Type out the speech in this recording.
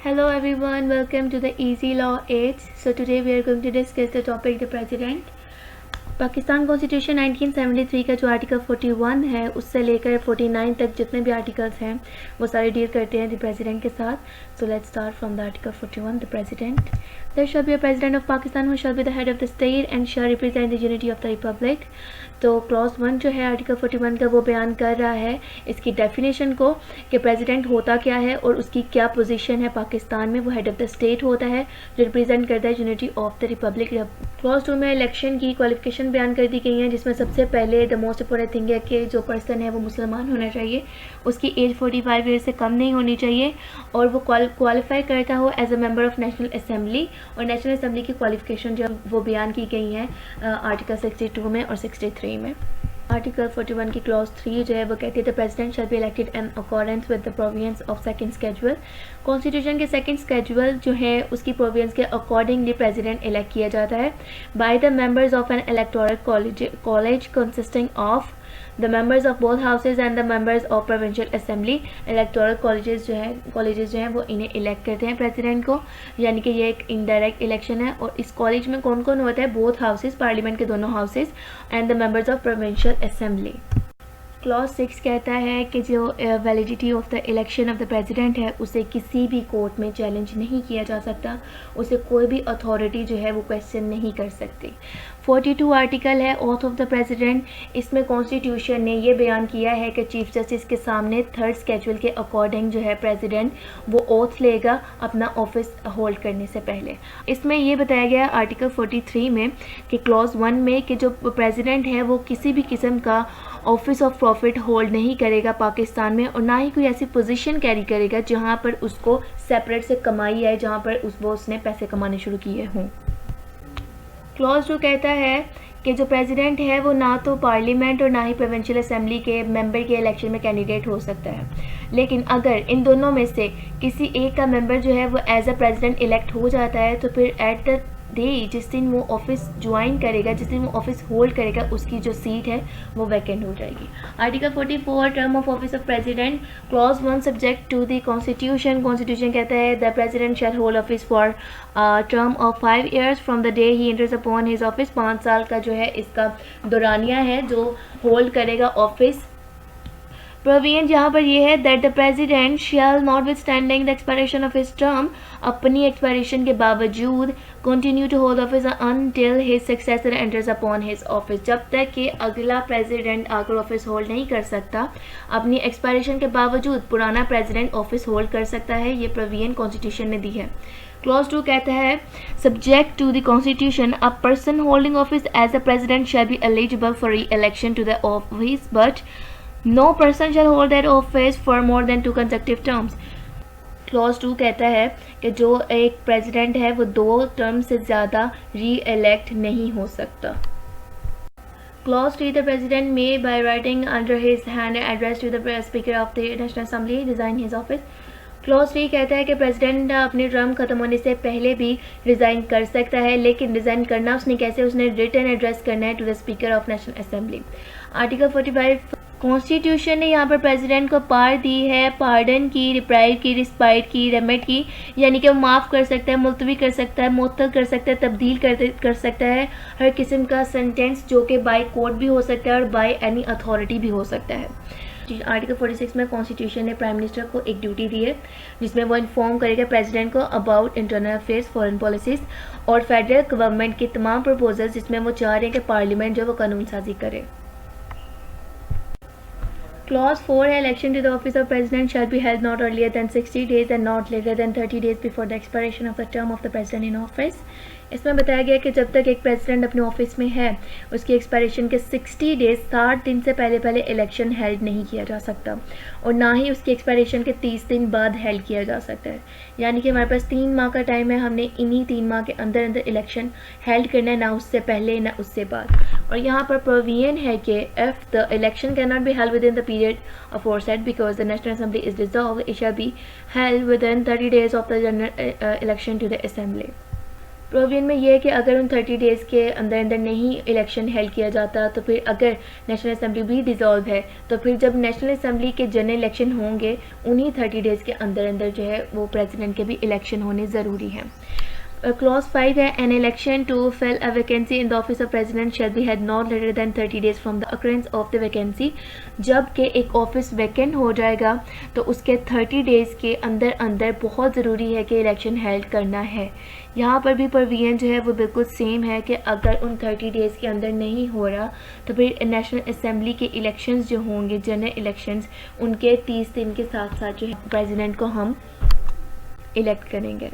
Hello everyone, welcome to the Easy Law 8. So today we are going to discuss the topic the President. Pakistan constitution 1973 का जो article 41 है उससे लेकर 49 तक जितने भी आर्टिकल्स हैं वो सारे डील करते हैं द प्रेसिडेंट के साथ. So let's start from the article 41. The president. There shall be a president of Pakistan who shall be the head of the state and shall represent the unity of the republic. तो clause 1 जो है article 41 का वो बयान कर रहा है इसकी डेफिनेशन को कि प्रेसिडेंट होता क्या है और उसकी क्या पोजीशन है पाकिस्तान में. वो हेड ऑफ द स्टेट होता है जो रिप्रेजेंट करता है unity of the Republic. Clause 2 में इलेक्शन की क्वालिफिकेशन बयान कर दी गई है जिसमें सबसे पहले द मोस्ट इंपॉर्टेंट थिंग है कि जो पर्सन है वो मुसलमान होना चाहिए, उसकी एज 45 ईयर से कम नहीं होनी चाहिए और वो क्वालिफाई करता हो as a member of national assembly. और नेशनल असेंबली की क्वालिफिकेशन जो वो बयान की गई है आर्टिकल 62 में और 63 में. आर्टिकल 41 की क्लॉज 3 जो है वो कहती है the president shall be elected in accordance with the provisions of second schedule. Constitution के सेकंड स्केड्यूल जो है उसकी प्रोविजंस के अकॉर्डिंगली प्रेसिडेंट इलेक्ट किया जाता है by the members of N electoral college consisting of the members of both houses and the members of provincial assembly. Electoral colleges जो हैं वो इन्हें इलेक्ट करते हैं प्रेसिडेंट को, यानी कि ये एक इनडायरेक्ट इलेक्शन है. और इस कॉलेज में कौन कौन होता है? बोथ हाउसेज, पार्लियामेंट के दोनों houses and the members of provincial assembly. Clause 6 कहता है कि जो validity of the election of the president है उसे किसी भी कोर्ट में चैलेंज नहीं किया जा सकता, उसे कोई भी अथॉरिटी जो है वो क्वेश्चन नहीं कर सकती. 42 आर्टिकल है ऑथ ऑफ द प्रेसिडेंट. इसमें कॉन्स्टिट्यूशन ने ये बयान किया है कि चीफ जस्टिस के सामने थर्ड स्केड्यूल के अकॉर्डिंग जो है प्रेसिडेंट वो ओथ लेगा अपना ऑफिस होल्ड करने से पहले. इसमें ये बताया गया आर्टिकल 43 में कि क्लॉज 1 में कि जो प्रेसिडेंट है वो किसी भी किस्म का ऑफिस ऑफ प्रॉफिट होल्ड नहीं करेगा पाकिस्तान में और ना ही कोई ऐसी पोजीशन कैरी करेगा जहां पर उसको सेपरेट से कमाई है, जहां पर उसने पैसे कमाने शुरू किए हों. क्लॉज 2 कहता है कि जो प्रेसिडेंट है वो ना तो पार्लियामेंट और ना ही प्रोविंशियल असेंबली के मेंबर के इलेक्शन में कैंडिडेट हो सकता है, लेकिन अगर इन दोनों में से किसी एक का मेंबर जो है वो एज अ प्रेसिडेंट इलेक्ट हो जाता है तो फिर एट द डे जिस दिन वो ऑफिस ज्वाइन करेगा, जिस दिन वो ऑफिस होल्ड करेगा, उसकी जो सीट है वो वैकेंट हो जाएगी. Article 44 term of office of president. Clause 1 subject to the constitution. Constitution कहता है the president shall hold office for term of 5 years from the day he enters upon his office. 5 साल का जो है इसका दौरानिया है जो होल्ड करेगा ऑफिस. प्रोविजन यहाँ पर ये है that the president shall notwithstanding the expiration of his term, अपनी एक्सपायरेशन के बावजूद continue to hold office until his successor enters upon his office. जब तक कि अगला प्रेसिडेंट आकर ऑफिस होल्ड नहीं कर सकता, अपनी एक्सपायरेशन के बावजूद पुराना प्रेसिडेंट ऑफिस होल्ड कर सकता है. ये प्रोविजन कॉन्स्टिट्यूशन ने दी है. क्लॉज 2 कहता है subject to the constitution a person holding office as a president shall be eligible for re election to the office but no person shall hold that office for more than 2 consecutive terms. Clause 2 कहता है कि जो एक president है वो 2 term से ज़्यादा री इलेक्ट नहीं हो सकता. Clause 3 the president may by writing under his hand address to the speaker of the national assembly resign his office. Clause 3 कहता है कि प्रेसिडेंट अपने टर्म खत्म होने से पहले भी रिज़ाइन कर सकता है, लेकिन रिज़ाइन करना उसने कैसे? उसने रिटन एड्रेस करना है to the speaker of national assembly. Article 45 constitution ने यहाँ पर प्रेसिडेंट को पावर दी है पार्डन की, रिप्राइव की, रिस्पाइट की, रेमेट की, यानी कि वो माफ़ कर सकता है, मुलतवी कर सकता है, मुअत्तल कर सकता है, तब्दील कर सकता है हर किस्म का सेंटेंस जो कि बाय कोर्ट भी हो सकता है और बाय एनी अथॉरिटी भी हो सकता है. आर्टिकल 46 में कॉन्स्टिट्यूशन ने प्राइम मिनिस्टर को एक ड्यूटी दी है जिसमें वो इन्फॉर्म करेगा प्रेसिडेंट को about internal affairs, foreign policies और फेडरल गवर्नमेंट के तमाम प्रपोजल्स जिसमें वो चाह रहे हैं कि पार्लियामेंट जो वो कानून साजी करे. क्लॉज 4 है election to the office of president shall be held not earlier than 60 days and not later than 30 days before the expiration of the term of the president in office. इसमें बताया गया कि जब तक एक प्रेसिडेंट अपने office में है उसकी एक्सपायरेशन के 60 days 60 दिन से पहले इलेक्शन हेल्ड नहीं किया जा सकता और ना ही उसकी एक्सपायरेशन के 30 दिन बाद हेल्ड किया जा सकता है. यानी कि हमारे पास 3 माह का टाइम है, हमने इन्हीं 3 माह के अंदर इलेक्शन हेल्ड करना है, ना उससे पहले ना उससे बाद. और यहाँ पर प्रोविजन है कि if the election can not be held with in the period aforesaid because the National Assembly is dissolved, it shall be held within 30 days of the general election to the Assembly. Provision में ये है कि अगर उन 30 days के अंदर अंदर नहीं इलेक्शन हेल्ड किया जाता, तो फिर अगर नेशनल असम्बली भी डिज़ोल्व है, तो फिर जब नेशनल असम्बली के जनरल इलेक्शन होंगे उन्हीं 30 डेज़ के अंदर अंदर जो है वो प्रेसिडेंट के भी इलेक्शन होने ज़रूरी हैं। क्लॉज 5 है, an election to fill a vacancy in the office of president shall be had not later than 30 days from the occurrence of the vacancy. जब कि एक ऑफिस वैकेंट हो जाएगा तो उसके 30 डेज़ के अंदर अंदर बहुत ज़रूरी है कि इलेक्शन हेल्ड करना है। यहाँ पर भी प्रोविजन जो है वो बिल्कुल सेम है कि अगर उन 30 डेज़ के अंदर नहीं हो रहा तो फिर नेशनल असम्बली के इलेक्शंस जो होंगे, जनरल इलेक्शंस, उनके 30 दिन के साथ साथ जो है प्रेसिडेंट को हम इलेक्ट करेंगे।